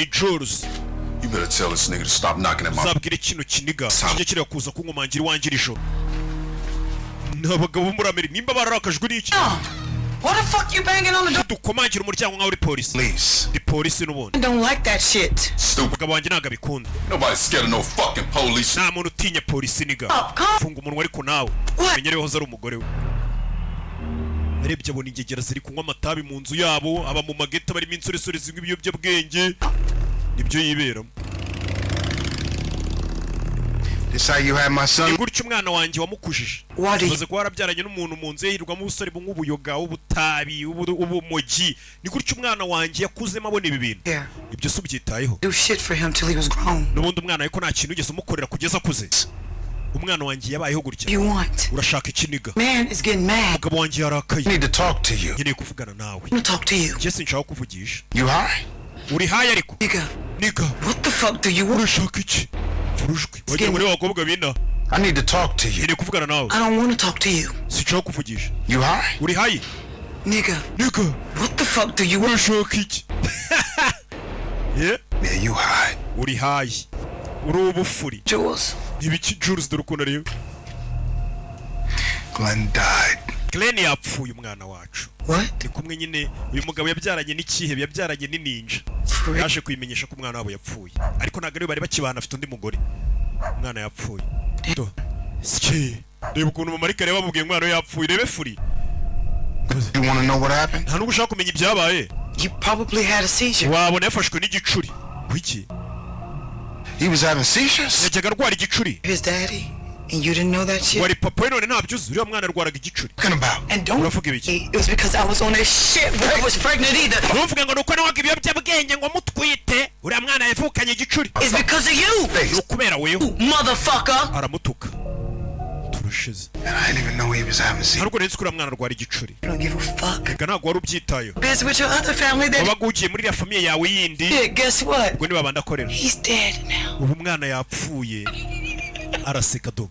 ni Jules. You better tell this nigga to stop knocking at my... Zabwire kino kiniga kijye kireba kuza kunkomangira iwanjye ijoro. N'abagabo muri Amerika nimba bararakajwe n'iki? What the fuck you banging on the door? Dukomangira umuryango nkaho uri polisi. Please. Di polisi n'ubundi. I don't like that shit. Stupid. Umugabo wanjye ntago abikunda. Nobody's scared of no fucking police. Nta muntu utinya polisi niga. Funga umunwa ariko nawe. Menyere hoza ari umugore we. Arebye abona ingegera ziri kunywa amatabi mu nzu yabo, aba mu mageta barimo insoresore zimwe ibiyobyabwenge. Nibyo yiberamo. This how you had my son? Gutyo umwana wanjye wamukujije. Baze ko warabyaranye n'umuntu mu nzu yihirwamo ubusore bw'ubuyoga, ubutabi, ubumogi. Ni gutyo umwana wanjye yakuzemo abona ibi bintu. Ibyo subyitayeho. Do shit for him till he was grown. N'ubundi umwana ariko nta kintu ugeze umukorera kugeza akuze. Umwana wanjye yabayeho gutya. You want? Urashaka ikiniga. Man is getting mad. Umugabo wanjye yarakaye. I need to talk to you. Nkeneye kuvugana nawe. I want to talk to you. Jesse nshaka kuvugisha. You high? Uri high ariko? Nigga. What the fuck do you want? Urashaka iki? Furujwe. Wagira muri bakobwa bina. I need to talk to you. Nkeneye kuvugana nawe. I don't want to talk to you. Sinshaka kuvugisha. You high? Uri high? Nigga. What the fuck do you want? Urashaka iki? Yeah? Yeah, you high. Uri high. Uri ubufuri. Jules. Ibiki Jules dore rero. Glenn died. Glenn yapfuye umwana wacu. What? Ni kumwe nyine uyu mugabo yabyaranye n'ikihebe, yabyaranye n'inninja. Yaje kuyimenyesha ko umwana wabo yapfuye. Ariko nagari bari bakibana afite undi mugore. Umwana yapfuye. Ski. Reba ukuntu Marika reba bamubwiye umwana yapfuye, rebe furi. You want to know what happened? Nta n'ugushaka kumenya ibyabaye. You probably had a seizure. Wabona yafashwe n'igicuri. Wiki. He was having seizures? Yajyaga arwara igicuri. His daddy. And you didn't know that shit? Wari papa we none ntabyuzi uriya mwana arwaraga igicuri. And don't it was because I was on that shit when I was pregnant either. Ntuvuge ngo nuko nawaga ibiyobyabwenge ngo mutwite uriya mwana yavukanye igicuri. It's because of you. Ukubera weho. Motherfucker. Aramutuka. Turushize. And I didn't even know he was having seizures. Ntabwo nzi ko uriya mwana arwara igicuri. You don't give a fuck. Reka ntabwo wari ubyitayeho. Busy with your other family that... Wabaga ugiye muri iriya famiye yawe yindi. Yeah, guess what? Ubwo niba bandakorera. He's dead now. Ubu umwana yapfuye. Araseka do.